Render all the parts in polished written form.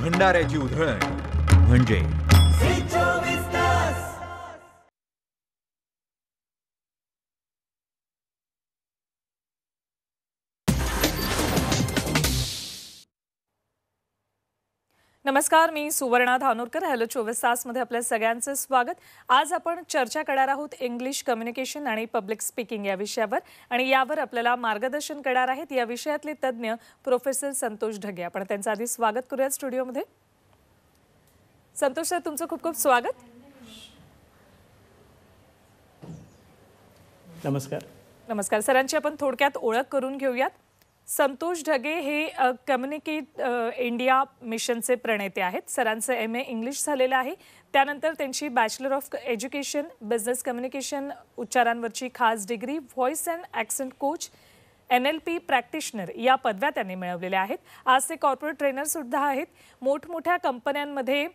भंडाऱ्याची उधळण म्हणजे नमस्कार, मी सुवर्णा धानोरकर. हॅलो 24 तासमध्ये आपल्या सगळ्यांचं स्वागत. आज आपण चर्चा करणार आहोत इंग्लिश कम्युनिकेशन आणि पब्लिक स्पीकिंग या विषयावर, आणि यावर आपल्याला मार्गदर्शन करणार आहेत या विषयातले तज्ज्ञ प्रोफेसर संतोष ढगे. आपण त्यांचं आधी स्वागत करूया स्टुडिओमध्ये. संतोष सर, तुमचं खूप खूप स्वागत. नमस्कार. नमस्कार. सरांची आपण थोडक्यात ओळख करून घेऊयात. संतोष ढगे हे कम्युनिकेट इंडिया मिशनचे प्रणेते आहेत. सरांचं MA इंग्लिश झालेलं आहे. त्यानंतर त्यांची bachelor of education business communication उच्चारांवरची खास डिग्री, voice and accent coach, NLP practitioner या पदव्या त्यांनी मिळवलेल्या आहेत. आज ते कॉर्पोरेट ट्रेनर सुद्धा आहेत. मोठमोठ्या कंपन्यांमध्ये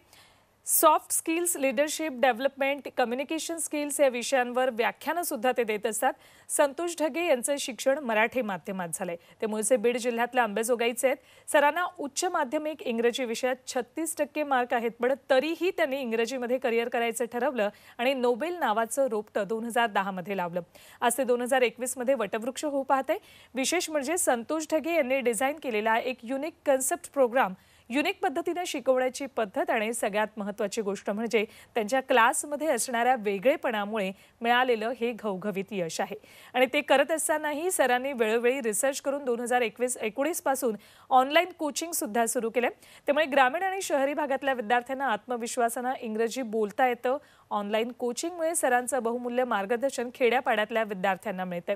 soft skills, leadership development, communication skills या विषयांवर व्याख्यानं सुद्धा ते देत असतात. संतोष ढगे यांचं शिक्षण मराठी माध्यमात झालंय. ते मूळचे बीड जिल्ह्यातल्या अंबेजोगाईचे आहेत. सरांना उच्च माध्यमिक इंग्रजी विषयात 36% मार्क आहेत, पण तरीही त्यांनी इंग्रजीमध्ये करिअर करायचं ठरवलं आणि नोबेल नावाचं रोपटं 2010 मध्ये लावलं. आज ते 2021 मध्ये वटवृक्ष होऊ पाहते. विशेष म्हणजे संतोष ढगे यांनी डिझाईन केलेला एक युनिक कन्सेप्ट प्रोग्राम, युनिक पद्धतीने शिकवण्याची पद्धत आणि सगळ्यात महत्त्वाची गोष्ट म्हणजे त्यांच्या क्लासमध्ये असणाऱ्या वेगळेपणामुळे मिळालेलं हे घवघवीत यश आहे. आणि ते करत असतानाही सरांनी वेळोवेळी रिसर्च करून 2019 पासून ऑनलाईन कोचिंग सुद्धा सुरू केले. त्यामुळे ग्रामीण आणि शहरी भागातल्या विद्यार्थ्यांना आत्मविश्वासानं इंग्रजी बोलता येतं. ऑनलाईन कोचिंगमुळे सरांचं बहुमूल्य मार्गदर्शन खेड्यापाड्यातल्या विद्यार्थ्यांना मिळतं.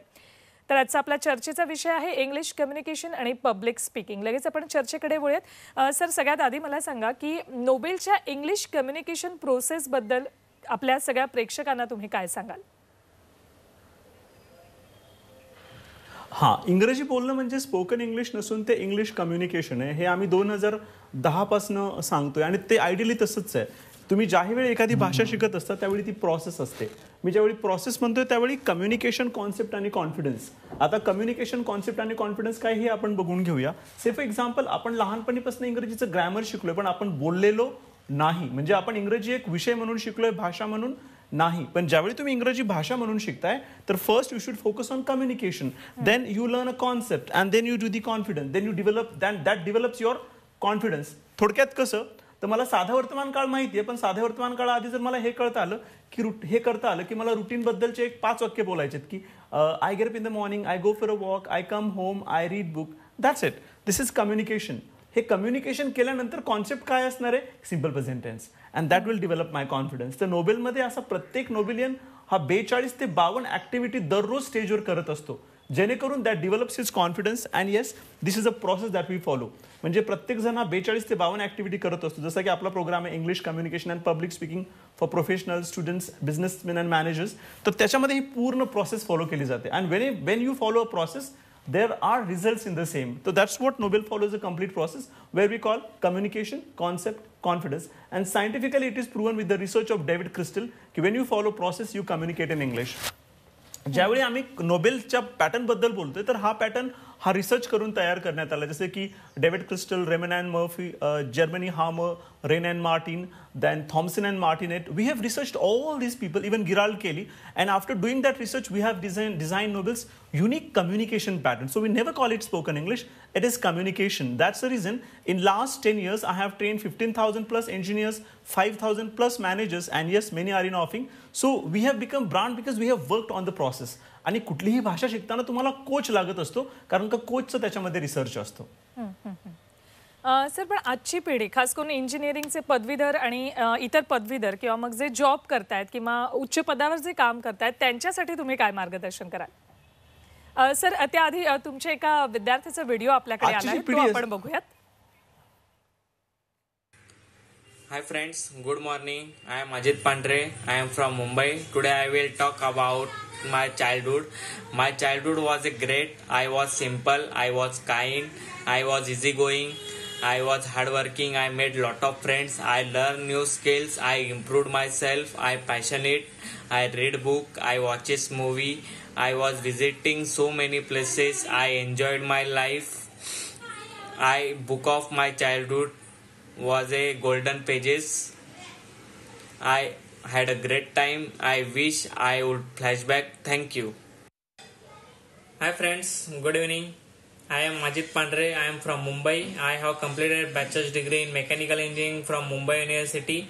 तर आजचा आपला चर्चेचा विषय आहे इंग्लिश कम्युनिकेशन आणि पब्लिक स्पीकिंग. लगेच आपण चर्चेकडे वळूयात. सर, सगळ्यात आधी मला सांगा की नोबेलच्या इंग्लिश कम्युनिकेशन प्रोसेसबद्दल आपल्या सगळ्या प्रेक्षकांना तुम्ही काय सांगाल? इंग्रजी बोलणं म्हणजे स्पोकन इंग्लिश नसून ते इंग्लिश कम्युनिकेशन आहे. हे आम्ही 2010 पासून सांगतोय आणि ते आयडियली तसंच आहे. तुम्ही ज्यावेळी एखादी भाषा शिकत असता त्यावेळी ती प्रोसेस असते. मी ज्यावेळी प्रोसेस म्हणतोय त्यावेळी कम्युनिकेशन कॉन्सेप्ट आणि कॉन्फिडन्स. आता कम्युनिकेशन कॉन्सेप्ट आणि कॉन्फिडन्स काय हे आपण बघून घेऊया. से फॉर एक्झाम्पल, आपण लहानपणीपासून इंग्रजीचं ग्रॅमर शिकलोय, पण आपण बोललेलो नाही. म्हणजे आपण इंग्रजी एक विषय म्हणून शिकलोय, भाषा म्हणून नाही. पण ज्यावेळी तुम्ही इंग्रजी भाषा म्हणून शिकताय तर first you should focus on communication, then you learn a concept and then you do the confidence, then you develop, that develops your confidence. थोडक्यात कसं, तर मला साधा वर्तमान काळ माहिती आहे, पण साध्या वर्तमान काळा आधी जर मला हे करता आलं की मला रुटीन बद्दलचे एक 5 वाक्य बोलायचे की I get up in the morning, I go for a walk, I come home, I read book, that's it. This is communication. हे कम्युनिकेशन केल्यानंतर कॉन्सेप्ट काय असणार आहे? Simple present tense, and that will develop my confidence. तर नोबेलमध्ये असा प्रत्येक नोबेलियन हा 42 ते 52 ऍक्टिव्हिटी दररोज स्टेजवर करत असतो, जेणेकरून that develops his confidence. And yes, this is a process that we follow. म्हणजे प्रत्येक जण हा 42 ते 52 ऍक्टिव्हिटी करत असतो. जसं की आपला प्रोग्राम आहे English communication and public speaking for professional students, businessman and managers. तर त्याच्यामध्ये ही पूर्ण प्रोसेस फॉलो केली जाते. And Wien you follow a process, there are results in the same. So that's what Nobel follows, a complete process where we call communication, concept, confidence. And scientifically it is proven with the research of David Crystal that when you follow process, you communicate in English. ज्यावेळी आम्ही नोबेलच्या pattern बद्दल बोलतोय तर हा pattern हा research करून तयार करण्यात आला. जसे की David Crystal, Raymond and Murphy, Jeremy Harmer, Wren and Martin, then Thompson and Martinet. We have researched all these people, even Giral Kelly, and after doing that research, we have designed Nobel's unique communication pattern. So we never call it spoken English, it is communication. That's the reason in last 10 years, I have trained 15,000 plus engineers, 5,000 plus managers, and yes, many are in offing. So we have become brand because we have worked on the process. आणि कुठलीही भाषा शिकताना तुम्हाला coach लागत असतो, कारण का कोचचं त्याच्यामध्ये रिसर्च असतो. सर, पण आजची पिढी खास करून इंजिनिअरिंगचे पदवीधर आणि इतर पदवीधर किंवा मग जे जॉब करतायत किंवा उच्च पदावर जे काम करतायत त्यांच्यासाठी तुम्ही काय मार्गदर्शन कराल? सर, त्याआधी तुमच्या एका विद्यार्थ्याचा व्हिडिओ आपल्याकडे आला आहे, तो आपण बघूयात. Hi friends, good morning. I am Ajit Pandre. I am from Mumbai. Today I will talk about my childhood. My childhood was great. I was simple. I was kind. I was easygoing. I was hardworking. I made lot of friends. I learned new skills. I improved myself. I passionate. I read book. I watches movie. I was visiting so many places. I enjoyed my life. I book of my childhood. was a golden pages. I had a great time. I wish I would flashback. Thank you. Hi friends, good evening. I am Majid Pandre. I am from Mumbai. I have completed bachelor's degree in mechanical engineering from Mumbai University,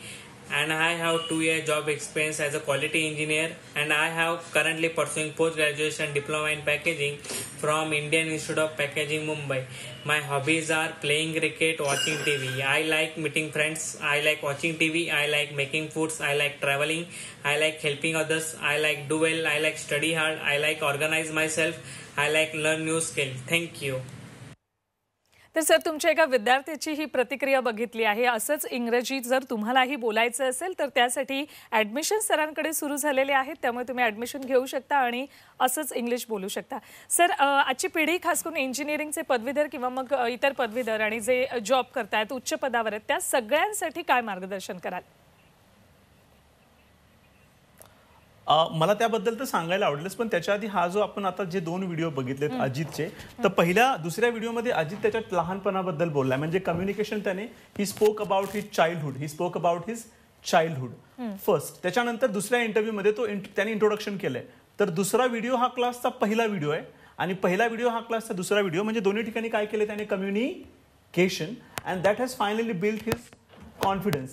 and I have 2-year job experience as a quality engineer, and I have currently pursuing post-graduation diploma in packaging from Indian Institute of Packaging, Mumbai. My hobbies are playing cricket, watching TV. I like meeting friends. I like watching TV. I like making foods. I like traveling. I like helping others. I like do well. I like study hard. I like organize myself. I like learn new skill. Thank you. तर sir तुमच्या एका विद्यार्थ्याची ही प्रतिक्रिया बघितली आहे. असंच इंग्रजी जर तुम्हालाही बोलायचं असेल तर त्यासाठी ॲडमिशन सरांकडे सुरू झालेले आहेत, त्यामुळे तुम्ही ॲडमिशन घेऊ शकता आणि असंच इंग्लिश बोलू शकता. सर आजची पिढी खास करून इंजिनिअरिंगचे पदवीधर किंवा मग इतर पदवीधर आणि जे जॉब करतायत उच्च पदावर आहेत त्या सगळ्यांसाठी काय मार्गदर्शन कराल? मला त्याबद्दल तर सांगायला आवडेलच, पण त्याच्या आधी हा जो आपण आता जे 2 व्हिडिओ बघितलेत अजितचे, तर दुसऱ्या व्हिडिओमध्ये अजित त्याच्या लहानपणाबद्दल बोललाय. म्हणजे कम्युनिकेशन त्याने he spoke about his childhood first. त्याच्यानंतर दुसऱ्या इंटरव्ह्यूमध्ये त्याने इंट्रोडक्शन केलंय. तर दुसरा व्हिडिओ हा क्लासचा पहिला व्हिडिओ आहे आणि पहिला व्हिडिओ हा क्लासचा दुसरा व्हिडिओ. म्हणजे दोन्ही ठिकाणी काय केलं त्याने? Communication. And that has finally built his confidence,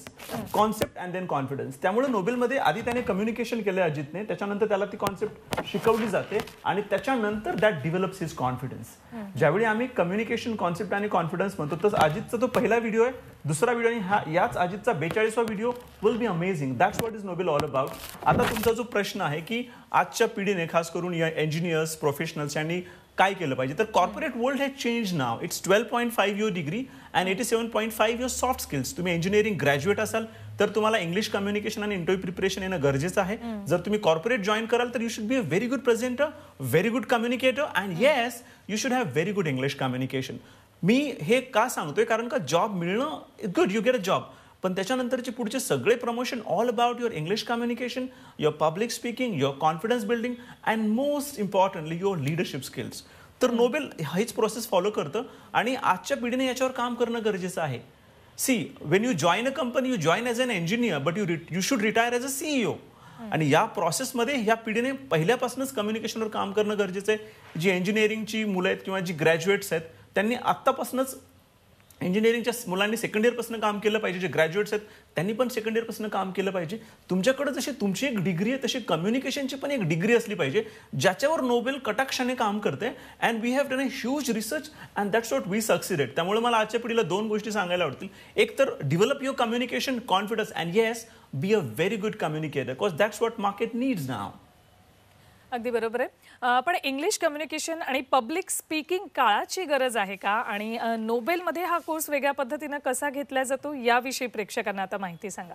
concept and then confidence. त्यामुळे नोबेलमध्ये आधी त्याने कम्युनिकेशन केलं अजितने, त्याच्यानंतर त्याला ती कॉन्सेप्ट शिकवली जाते आणि त्याच्यानंतर दॅट डिव्हेलप्स हिज कॉन्फिडन्स. ज्यावेळी आम्ही कम्युनिकेशन, कॉन्सेप्ट आणि कॉन्फिडन्स म्हणतो, तर अजितचा तो पहिला व्हिडिओ आहे. दुसरा व्हिडिओ आणि याच अजितचा 42वा video will be amazing. That's what is Nobel all about. आता तुमचा जो प्रश्न आहे की आजच्या पिढीने खास करून या इंजिनियर्स, प्रोफेशनल्स यांनी काय केलं पाहिजे, तर corporate world has change now. It's 12.5 your degree and 87.5 your soft skills. तुम्ही इंजिनिअरिंग ग्रॅज्युएट असाल तर तुम्हाला इंग्लिश कम्युनिकेशन आणि इंटरव्ह्यू प्रिपरेशन येणं गरजेचं आहे. जर तुम्ही कॉर्पोरेट जॉईन कराल तर you should be a very good presenter, very good communicator and yes you should have very good English communication. मी हे का सांगतोय? कारण का जॉब मिळणं good, you get a job, पण त्याच्यानंतरचे पुढचे सगळे promotion all about your English communication, your public speaking, your confidence building and most importantly your leadership skills. तर नोबेल हेच प्रोसेस फॉलो करतं आणि आजच्या पिढीने याच्यावर काम करणं गरजेचं आहे. See, when you join a company, you join as an engineer but you should retire as a CEO. आणि या प्रोसेसमध्ये या पिढीने पहिल्यापासूनच कम्युनिकेशनवर काम करणं गरजेचं आहे. जी इंजिनिअरिंगची मुलं आहेत किंवा जी ग्रॅज्युएट्स आहेत त्यांनी आत्तापासूनच इंजिनिअरिंगच्या मुलांनी सेकंड इयरपासून काम केलं पाहिजे. जे ग्रॅज्युएट्स आहेत त्यांनी पण सेकंड इयरपासून काम केलं पाहिजे. तुमच्याकडे जशी तुमची एक डिग्री आहे तशी कम्युनिकेशनची पण एक डिग्री असली पाहिजे ज्याच्यावर नोबेल कटाक्षाने काम करते. And we have done a huge research and that's what we succeeded. त्यामुळे मला आजच्या पिढीला 2 गोष्टी सांगायला आवडतील. एक तर develop your communication confidence and yes be a very good communicator because that's what market needs now. अगदी बरोबर आहे. पण इंग्लिश कम्युनिकेशन आणि पब्लिक स्पीकिंग काळाची गरज आहे का? आणि नोबेलमध्ये हा कोर्स वेगळ्या पद्धतीनं कसा घेतला जातो याविषयी प्रेक्षकांना आता माहिती सांगा.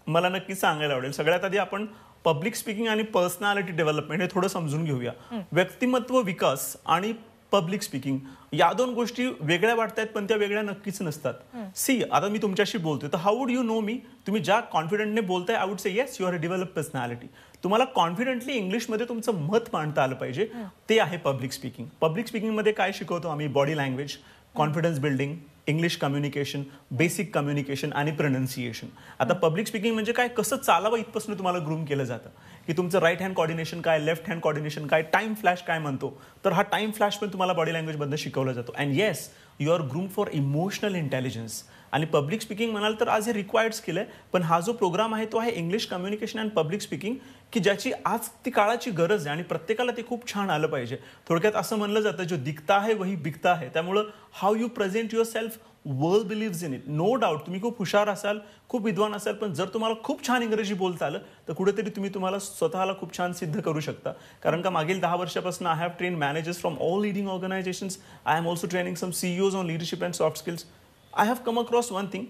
मला नक्की सांगायला आवडेल. सगळ्यात आधी आपण पब्लिक स्पीकिंग आणि पर्सनॅलिटी डेव्हलपमेंट हे थोडं समजून घेऊया. व्यक्तिमत्व विकास आणि पब्लिक स्पीकिंग या 2 गोष्टी वेगळ्या वाटतात पण त्या वेगळ्या नक्कीच नसतात. सी, आता मी तुमच्याशी बोलतोय तर हाऊ वुड यू नो मी? तुम्ही ज्या कॉन्फिडंटने बोलताय I would say yes you are a develop personality. तुम्हाला कॉन्फिडंटली इंग्लिशमध्ये तुमचं मत मांडता आलं पाहिजे, ते आहे पब्लिक स्पीकिंग. पब्लिक स्पीकिंगमध्ये काय शिकवतो आम्ही? Body language, confidence building, English communication, basic communication आणि प्रोनाउन्सिएशन. आता पब्लिक स्पीकिंग म्हणजे काय? कसं चालावं इथपासून तुम्हाला ग्रूम केलं जातं की तुमचं राईट हँड कॉर्डिनेशन काय, लेफ्ट हँड कॉर्डिनेशन काय, टाइम फ्लॅश काय म्हणतो, तर हा टाइम फ्लॅश पण तुम्हाला बॉडी लँग्वेजमधनं शिकवला जातो. And yes you are groom for emotional intelligence. आणि पब्लिक स्पीकिंग म्हणाल तर आज हे रिक्वायर्ड स्किल आहे. पण हा जो प्रोग्राम आहे तो आहे English communication and public speaking, की ज्याची आज ती काळाची गरज आहे आणि प्रत्येकाला ते खूप छान आलं पाहिजे. थोडक्यात असं म्हणलं जातं जो दिखता है वही बिकता है. त्यामुळं how you present yourself world believes in it. No doubt तुम्ही खूप हुशार असाल, खूप विद्वान असाल, पण जर तुम्हाला खूप छान इंग्रजी बोलता आलं तर कुठेतरी तुम्ही तुम्हाला स्वतःला खूप छान सिद्ध करू शकता. कारण का मागील 10 वर्षापासून I have train managers from all leading organisations. I am also training some CEOs on leadership and soft skills. I have come across one thing.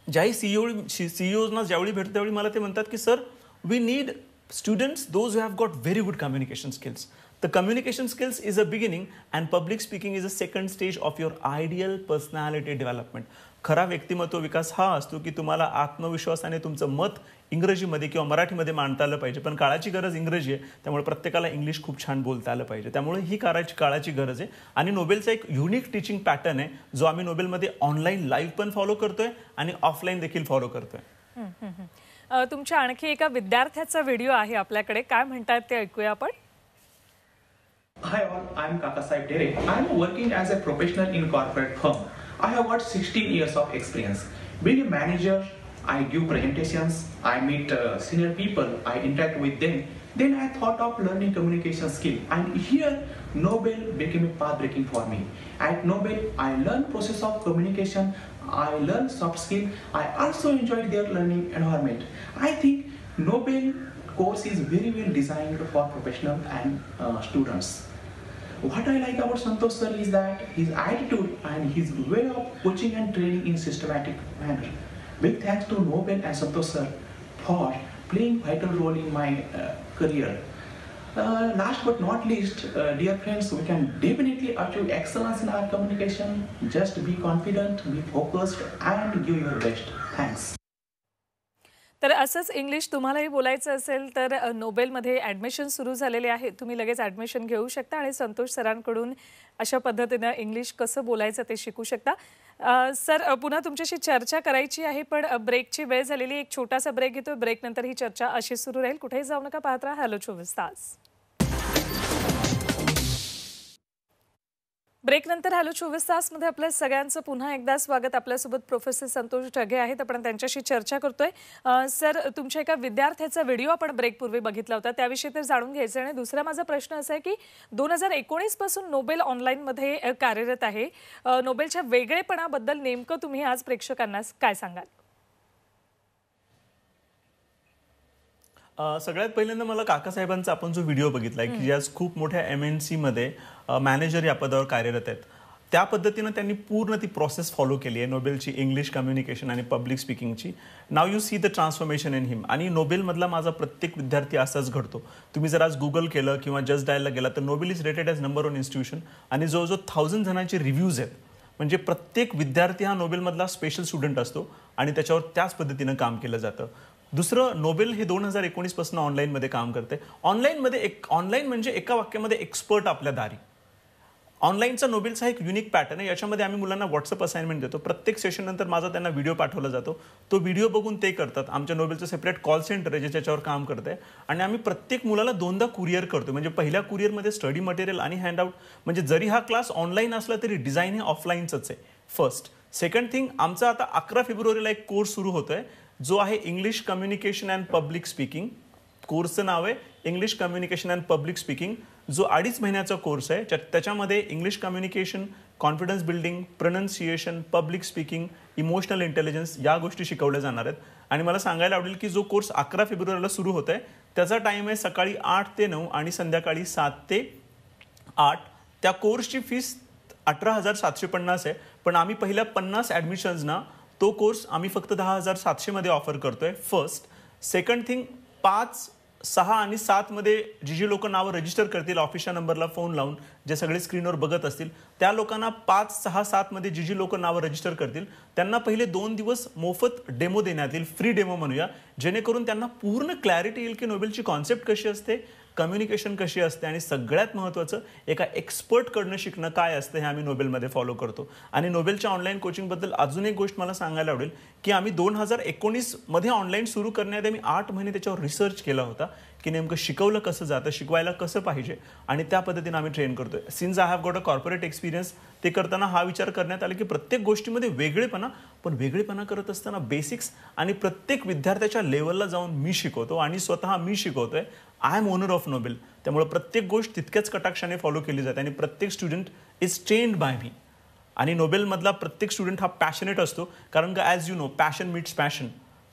ज्याही CEOजना ज्यावेळी भेटतो त्यावेळी मला ते म्हणतात की sir we need students those who have got very good communication skills. The communication skills is a beginning and public speaking is a second stage of your ideal personality development. खरा व्यक्तिमत्व विकास हा असतो की तुम्हाला आत्मविश्वासाने तुमचं मत इंग्रजीमध्ये किंवा मराठीमध्ये मांडता आलं पाहिजे. पण काळाची गरज इंग्रजी आहे, त्यामुळे प्रत्येकाला इंग्लिश खूप छान बोलता आलं पाहिजे. त्यामुळे ही काळाची गरज आहे. आणि नोबेलचा एक युनिक टीचिंग पॅटर्न आहे जो आम्ही नोबेलमध्ये ऑनलाईन लाईव्ह पण फॉलो करतोय आणि ऑफलाईन देखील फॉलो करतोय. तुमच्या आणखी एका विद्यार्थ्याचा व्हिडिओ आहे आपल्याकडे, काय म्हणतात ते ऐकूया आपण. Hi all, I'm Kakasai Dere. I'm working as a professional in corporate firm. I have got 16 years of experience. Being a manager, I give presentations, I meet senior people, I interact with them. Then I thought of learning communication skill, and here Nobel became a path breaking for me. At Nobel, I learned process of communication, I learned soft skill, I also enjoyed their learning environment. I think Nobel course is very well designed for professional and students. What I like about Santosh sir is that his attitude and his way of coaching and training in systematic manner. Big thanks to Nobel and Santosh sir for playing vital role in my career. Last but not least, dear friends, we can definitely achieve excellence in our communication. Just be confident, be focused, and give your best. Thanks. तर असंच English तुम्हालाही बोलायचं असेल तर नोबेलमध्ये admission सुरू झालेले आहे. तुम्ही लगेच ॲडमिशन घेऊ शकता आणि संतोष सरांकडून अशा पद्धतीनं इंग्लिश कसं बोलायचं ते शिकू शकता. सर, पुन्हा तुमच्याशी चर्चा करायची आहे, पण ब्रेकची वेळ झालेली. एक छोटासा ब्रेक घेतो. ब्रेकनंतर ही चर्चा अशी सुरू राहील. कुठेही जाऊ नका, पाहत राहा हॅलो 24 तास. ब्रेकनंतर हॅलो 24 तासमध्ये आपल्या सगळ्यांचं पुन्हा एकदा स्वागत. आपल्यासोबत प्रोफेसर संतोष ढगे आहेत. आपण त्यांच्याशी चर्चा करतोय. सर, तुमच्या एका विद्यार्थ्याचा व्हिडिओ आपण ब्रेकपूर्वी बघितला होता, त्याविषयी तर जाणून घ्यायचं. आणि दुसरा माझा प्रश्न असा आहे की 2019 पासून नोबेल ऑनलाईनमध्ये कार्यरत आहे. नोबेलच्या वेगळेपणाबद्दल नेमकं तुम्ही आज प्रेक्षकांना काय सांगाल? सगळ्यात पहिल्यांदा मला काकासाहेबांचा आपण जो व्हिडिओ बघितलाय की आज खूप मोठ्या MNC मध्ये मॅनेजर या पदावर कार्यरत आहेत, त्या पद्धतीनं त्यांनी पूर्ण ती प्रोसेस फॉलो केली आहे नोबेलची इंग्लिश कम्युनिकेशन आणि पब्लिक स्पीकिंगची. Now you see the transformation in him. आणि नोबेलमधला माझा प्रत्येक विद्यार्थी असाच घडतो. तुम्ही जर आज गुगल केलं किंवा जस्ट डायलला गेला तर Nobel is rated as number 1 institution आणि जवळजवळ 1000 जणांचे रिव्ह्यूज आहेत. म्हणजे प्रत्येक विद्यार्थी हा नोबेलमधला स्पेशल स्टुडंट असतो आणि त्याच्यावर त्याच पद्धतीनं काम केलं जातं. दुसरं, नोबेल हे 2019 पासून ऑनलाईनमध्ये काम करते. ऑनलाईन म्हणजे एका वाक्यामध्ये एक्सपर्ट आपल्या दारी. ऑनलाईनचा नोबेलचा एक युनिक पॅटर्न आहे. याच्यामध्ये आम्ही मुलांना व्हॉट्सअप असाइनमेंट देतो. प्रत्येक सेशन नंतर माझा त्यांना व्हिडिओ पाठवला जातो. तो व्हिडिओ बघून ते करतात. आमच्या नोबेलचं सेपरेट कॉल सेंटर आहे जे त्याच्यावर काम करते. आणि आम्ही प्रत्येक मुलाला 2दा कुरिअर करतो. म्हणजे पहिल्या कुरिअरमध्ये स्टडी मटेरियल आणि हँडआउट. म्हणजे जरी हा क्लास ऑनलाईन असला तरी डिझाईन हे ऑफलाईनच आहे. फर्स्ट. सेकंड थिंग, आमचा आता 11 फेब्रुवारीला एक कोर्स सुरू होतोय जो आहे English communication and public speaking. कोर्सचं नाव आहे English communication and public speaking, जो 2.5 महिन्याचा कोर्स आहे. त्याच्यामध्ये English communication, confidence building, pronunciation, public speaking, emotional intelligence या गोष्टी शिकवल्या जाणार आहेत. आणि मला सांगायला आवडेल की जो कोर्स 11 फेब्रुवारीला सुरू होत आहे त्याचा टाईम आहे सकाळी 8 ते 9 आणि संध्याकाळी 7 ते 8. त्या कोर्सची फीस 18,750 आहे. पण आम्ही पहिल्या 50 ॲडमिशन्सना तो कोर्स आम्ही फक्त 10,700 मध्ये ऑफर करतोय. फर्स्ट. सेकंड थिंग, 5, 6 आणि 7 मध्ये जी लोक नावं रजिस्टर करतील ऑफिसच्या नंबरला फोन लावून, जे सगळे स्क्रीनवर बघत असतील त्या लोकांना 5, 6, 7 मध्ये जी लोक नावं रजिस्टर करतील त्यांना पहिले 2 दिवस मोफत डेमो देण्यात येईल. फ्री डेमो म्हणूया, जेणेकरून त्यांना पूर्ण क्लॅरिटी येईल की नोबेलची कॉन्सेप्ट कशी असते, कम्युनिकेशन कशी असते आणि सगळ्यात महत्त्वाचं एका एक्सपर्टकडनं शिकणं काय असतं हे आम्ही नोबेलमध्ये फॉलो करतो. आणि नोबेलच्या ऑनलाईन कोचिंगबद्दल अजून एक गोष्ट मला सांगायला आवडेल की आम्ही 2019 मध्ये ऑनलाईन सुरू करण्याआधी 8 महिने त्याच्यावर रिसर्च केला होता की नेमकं शिकवलं कसं जातं, शिकवायला कसं पाहिजे आणि त्या पद्धतीने आम्ही ट्रेन करतोय. Since I have got a corporate experience, ते करताना हा विचार करण्यात आला की प्रत्येक गोष्टीमध्ये वेगळेपणा, पण वेगळेपणा करत असताना बेसिक्स आणि प्रत्येक विद्यार्थ्याच्या लेवलला जाऊन मी शिकवतो आणि स्वतः मी शिकवतोय. I am owner of Nobel. त्यामुळे प्रत्येक गोष्ट तितक्याच कटाक्षाने फॉलो केली जाते आणि प्रत्येक student is trained by me. आणि नोबेलमधला प्रत्येक स्टुडंट हा पॅशनेट असतो, कारण का as you know passion meets passion.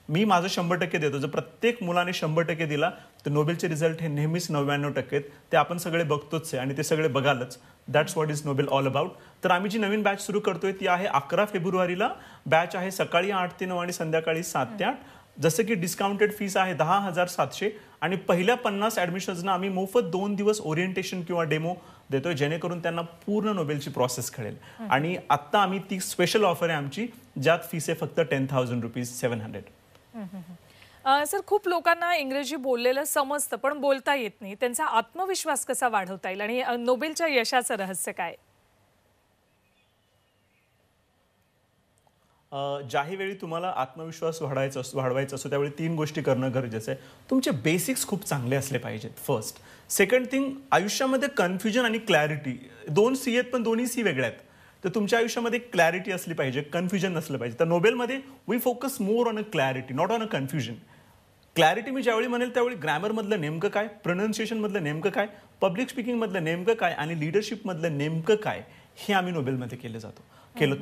मी माझं 100% देतो. जर प्रत्येक मुलाने 100% दिला तर नोबेलचे रिझल्ट हे नेहमीच 99% आहेत. ते आपण सगळे बघतोच आहे आणि ते सगळे बघालच. That's what is Nobel all about. तर आम्ही जी नवीन बॅच सुरू करतोय ती आहे 11 फेब्रुवारीला. बॅच आहे सकाळी 8 ते 9 आणि संध्याकाळी 7 ते 8. जसं की डिस्काउंटेड फीस आहे 10,700 आणि पहिल्या 50 ॲडमिशन्सना आम्ही मोफत 2 दिवस ओरिएंटेशन किंवा डेमो देतोय, जेणेकरून त्यांना पूर्ण नोबेलची प्रोसेस कळेल. आणि आत्ता आम्ही ती स्पेशल ऑफर आहे आमची, ज्यात फीस आहे फक्त 10,000 रुपीज 700. सर, खूप लोकांना इंग्रजी बोललेलं समजतं पण बोलता येत नाही. त्यांचा आत्मविश्वास कसा वाढवता येईल आणि नोबेलच्या यशाचं रहस्य काय? ज्याही वेळी तुम्हाला आत्मविश्वास वाढवायचा असतो त्यावेळी 3 गोष्टी करणं गरजेचं आहे. तुमचे बेसिक्स खूप चांगले असले पाहिजेत फर्स्ट. सेकंड थिंग, आयुष्यामध्ये कन्फ्युजन आणि क्लॅरिटी 2 सी आहेत, पण दोन्ही सी वेगळ्या आहेत. तर तुमच्या आयुष्यामध्ये क्लॅरिटी असली पाहिजे, कन्फ्युजन नसलं पाहिजे. तर नोबेलमध्ये we focus more on a clarity, not on a confusion. Clarity मी ज्यावेळी म्हणेल त्यावेळी ग्रॅमरमधलं नेमकं काय, प्रोनाऊन्सिएशनमधलं नेमकं काय, पब्लिक स्पीकिंगमधलं नेमकं काय आणि लिडरशिपमधलं नेमकं काय, हे आम्ही नोबेलमध्ये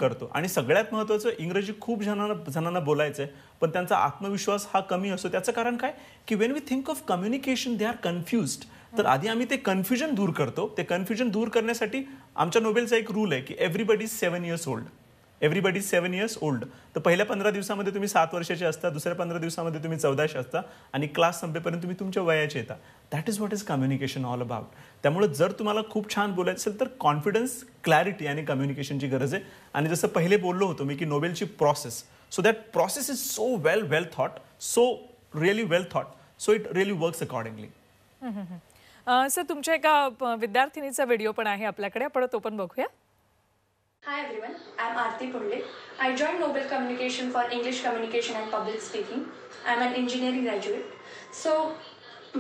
करतो. आणि सगळ्यात महत्त्वाचं, इंग्रजी खूप जणांना बोलायचं आहे पण त्यांचा आत्मविश्वास हा कमी असतो. त्याचं कारण काय की when we think of communication they are confused. तर आधी आम्ही ते कन्फ्युजन दूर करतो. ते कन्फ्युजन दूर करण्यासाठी आमच्या नोबेलचा एक रूल आहे की everybody is 7 years old. Everybody is 7 years old. तर पहिल्या 15 दिवसामध्ये तुम्ही 7 वर्षाचे असता, दुसऱ्या 15 दिवसामध्ये तुम्ही 14 असता आणि क्लास संपेपर्यंत तुम्ही तुमच्या वयाचे येता. That is what is communication all about. त्यामुळे जर तुम्हाला खूप छान बोलायचं असेल तर कॉन्फिडन्स, क्लॅरिटी आणि कम्युनिकेशनची गरज आहे. आणि जसं पहिले बोललो होतो मी की नोबेलची process, so that process is so well thought, so really well thought, so it really works accordingly. Sir, तुमच्या एका विद्यार्थिनीचा व्हिडिओ पण आहे आपल्याकडे, आपण तो पण बघूया. Hi everyone, I'm Aarti Pundle. I joined Nobel Communication for English Communication and Public Speaking. I'm an engineering graduate. So,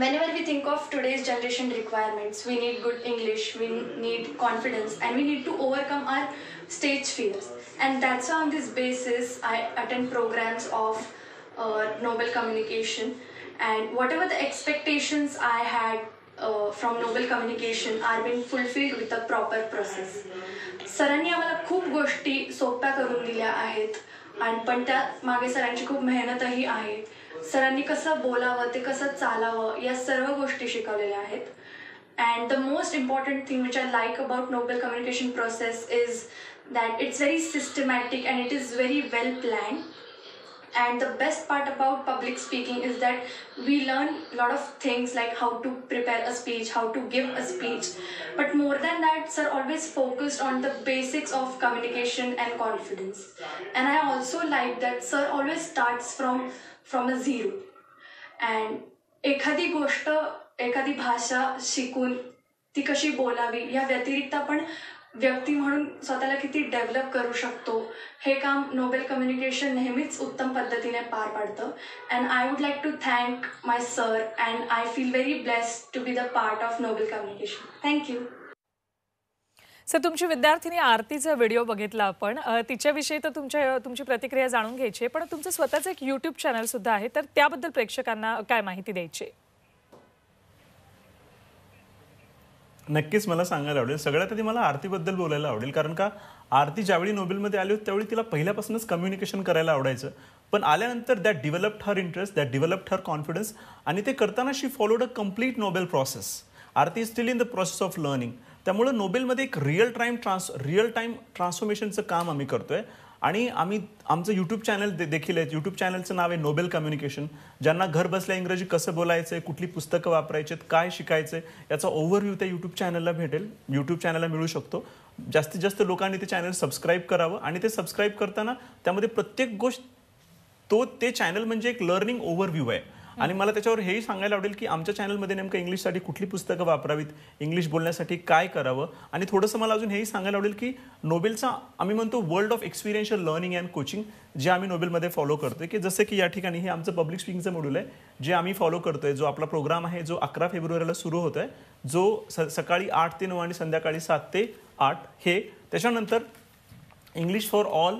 whenever we think of today's generation requirements, we need good English, we need confidence, and we need to overcome our stage fears. And that's why on this basis, I attend programs of Nobel Communication. And whatever the expectations I had from Nobel Communication are being fulfilled with a proper process. सरांनी आम्हाला खूप गोष्टी सोप्या करून दिल्या आहेत आणि पण त्या मागे सरांची खूप मेहनतही आहे. सरांनी कसं बोलावं, ते कसं चालावं, या सर्व गोष्टी शिकवलेल्या आहेत. And the most important thing which I like about Nobel communication process is that it's very systematic and it is very well planned. And the best part about public speaking is that we learn a lot of things like how to prepare a speech, how to give a speech. But more than that, sir always focused on the basics of communication and confidence. And I also like that sir always starts from a zero. And एखादी गोष्ट, एखादी भाषा शिकून ती कशी बोलावी या व्यतिरिक्त आपण व्यक्ती म्हणून स्वतःला किती डेव्हलप करू शकतो, हे काम नोबेल कम्युनिकेशन नेहमीच उत्तम पद्धतीने पार पाडतं. And I would like to thank my sir and I feel very blessed to be the part of Nobel communication. Thank you. Sir, तुमची विद्यार्थिनी आरतीचा व्हिडिओ बघितला आपण. तिच्याविषयी तर तुमची प्रतिक्रिया जाणून घ्यायची आहे, पण तुमचं स्वतःचं एक यूट्यूब चॅनल सुद्धा आहे, तर त्याबद्दल प्रेक्षकांना काय माहिती द्यायची? नक्कीच मला सांगायला आवडेल. सगळ्यात आधी मला आरतीबद्दल बोलायला आवडेल, कारण का आरती ज्यावेळी नोबेलमध्ये आली होती त्यावेळी तिला पहिल्यापासूनच कम्युनिकेशन करायला आवडायचं. पण आल्यानंतर that developed her interest, that developed her confidence, आणि ते करताना she followed a complete Nobel process. Aarti is still in the process of learning. त्यामुळे नोबेलमध्ये एक रिअल टाईम ट्रान्सफॉर्मेशनचं काम आम्ही करतोय. आणि आमचं यूट्यूब चॅनल देखील आहे. यूट्यूब चॅनलचं नाव आहे नोबेल कम्युनिकेशन. ज्यांना घर बसल्या इंग्रजी कसं बोलायचं आहे, कुठली पुस्तकं वापरायची आहेत, काय शिकायचं आहे, याचा ओव्हरव्ह्यू त्या यूट्यूब चॅनलला भेटेल, यूट्यूब चॅनलला मिळू शकतो. जास्तीत जास्त लोकांनी ते चॅनल सबस्क्राईब करावं. आणि ते सबस्क्राईब करताना त्यामध्ये प्रत्येक गोष्ट ते चॅनल म्हणजे एक लर्निंग ओव्हरव्ह्यू आहे. आणि मला त्याच्यावर हेही सांगायला आवडेल की आमच्या चॅनलमध्ये नेमकं इंग्लिशसाठी कुठली पुस्तकं वापरावीत, इंग्लिश बोलण्यासाठी काय करावं. आणि थोडंसं मला अजून हेही सांगायला आवडेल की नोबेलचा आम्ही म्हणतो world of experiential learning and coaching, जे आम्ही नोबेलमध्ये फॉलो करतोय. की जसं की या ठिकाणी हे आमचं पब्लिक स्पीकिंगचं मॉड्यूल आहे, जे आम्ही फॉलो करतोय. जो आपला प्रोग्राम आहे, जो 11 फेब्रुवारीला सुरू होतोय, जो सकाळी 8 ते 9 आणि संध्याकाळी 7 ते 8 हे. त्याच्यानंतर इंग्लिश फॉर ऑल,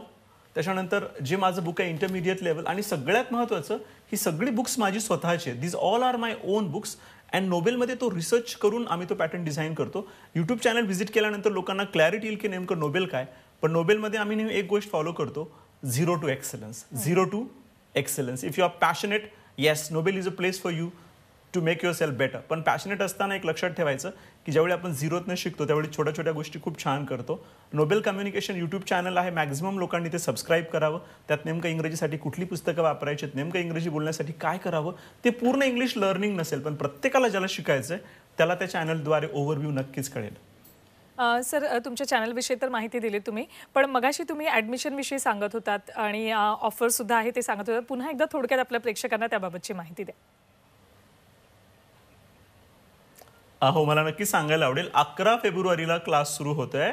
त्याच्यानंतर जे माझं बुक आहे इंटरमिडिएट लेवल. आणि सगळ्यात महत्त्वाचं, ही सगळी बुक्स माझी स्वतःची आहेत. These all are my own books. And नोबेलमध्ये तो रिसर्च करून आम्ही तो पॅटर्न डिझाईन करतो. यूट्यूब चॅनल व्हिजिट केल्यानंतर लोकांना क्लॅरिटी येईल की नेमकं नोबेल काय. पण नोबेलमध्ये आम्ही नेहमी एक गोष्ट फॉलो करतो, 0 to excellence. 0 to excellence. If you are passionate, yes, Nobel is a place for you to make yourself better. पण पॅशनेट असताना एक लक्षात ठेवायचं की ज्यावेळी आपण झिरोतनं शिकतो त्यावेळी छोट्या छोट्या गोष्टी खूप छान करतो. नोबेल कम्युनिकेशन यूट्यूब चॅनल आहे, मॅक्झिमम लोकांनी ते सबस्क्राईब करावं. त्यात नेमकं इंग्रजीसाठी कुठली पुस्तकं वापरायची, नेमकं इंग्रजी बोलण्यासाठी काय करावं, ते पूर्ण इंग्लिश लर्निंग नसेल, पण प्रत्येकाला ज्याला शिकायचं आहे त्याला त्या चॅनलद्वारे ओव्हरव्ह्यू नक्कीच कळेल. सर, तुमच्या चॅनलविषयी तर माहिती दिली तुम्ही, पण मगाशी तुम्ही ॲडमिशनविषयी सांगत होतात आणि ऑफरसुद्धा आहे ते सांगत होतात. पुन्हा एकदा थोडक्यात आपल्या प्रेक्षकांना त्याबाबतची माहिती द्या. हो, मला नक्कीच सांगायला आवडेल. 11 फेब्रुवारीला क्लास सुरू होतोय.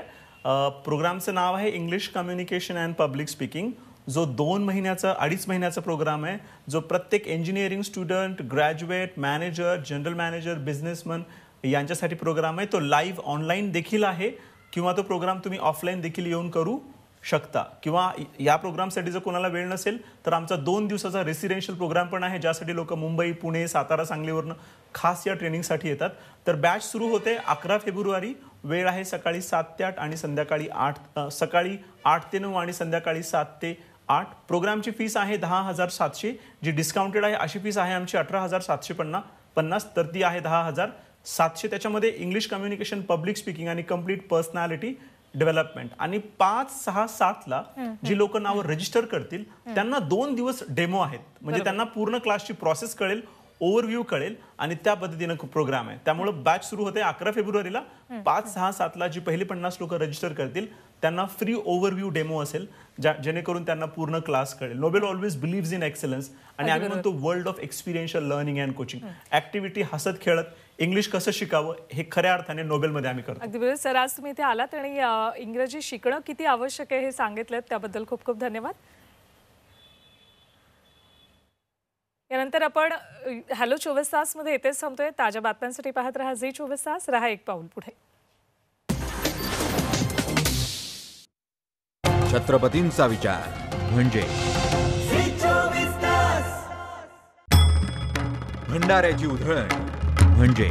प्रोग्रामचं नाव आहे English communication and public speaking, जो 2-2.5 महिन्याचा प्रोग्राम आहे, जो प्रत्येक engineering student, graduate, manager, general manager, businessman यांच्यासाठी प्रोग्राम आहे. तो लाईव्ह ऑनलाईन देखील आहे किंवा तो प्रोग्राम तुम्ही ऑफलाईन देखील येऊन करू शकता. किंवा या प्रोग्रामसाठी जर कोणाला वेळ नसेल तर आमचा 2 दिवसाचा रेसिडेन्शियल प्रोग्राम पण आहे, ज्यासाठी लोक मुंबई, पुणे, सातारा, सांगलीवरनं खास या ट्रेनिंगसाठी येतात. तर बॅच सुरू होते 11 फेब्रुवारी. वेळ आहे सकाळी 7 ते 8 आणि संध्याकाळी 8 ते 9 आणि संध्याकाळी 7 ते 8. प्रोग्रामची फीस आहे 10,700, जी डिस्काउंटेड आहे. अशी फीस आहे आमची 18,750, तर ती आहे 10,700. त्याच्यामध्ये इंग्लिश कम्युनिकेशन, पब्लिक स्पीकिंग आणि कम्प्लीट पर्सनॅलिटी डेव्हलपमेंट. आणि 5, 6, 7ला जी लोक नाव रजिस्टर करतील त्यांना 2 दिवस डेमो आहेत, म्हणजे त्यांना पूर्ण क्लासची प्रोसेस कळेल, ओव्हरव्ह्यू कळेल आणि त्या पद्धतीनं प्रोग्राम आहे. त्यामुळे बॅच सुरू होते 11 फेब्रुवारीला. 5, 6, 7ला जी पहिली 50 लोक रजिस्टर करतील त्यांना फ्री ओव्हरव्ह्यू डेमो असेल, जेणेकरून त्यांना पूर्ण क्लास कळेल. नोबेल ऑलवेज बिलीव्हज इन एक्सलन्स आणि आम्ही म्हणतो world of experiential learning and coaching. Activity, हसत खेळत इंग्लिश कसं शिकावं हे खऱ्या अर्थाने नोबेलमध्ये आम्ही करतो. अगदी बरोबर सर, आज तुम्ही इथे आलात आणि इंग्रजी शिकणं किती आवश्यक आहे हे सांगितलं, त्याबद्दल खूप खूप धन्यवाद. यानंतर आपण हॅलो 24 तासमध्ये येथेच थांबतोय. ताज्या बातम्यांसाठी पाहत रहा झी 24 तास. रहा एक पाऊल पुढे. छत्रपतींचा विचार म्हणजे भंडाऱ्याची उधळण म्हणजे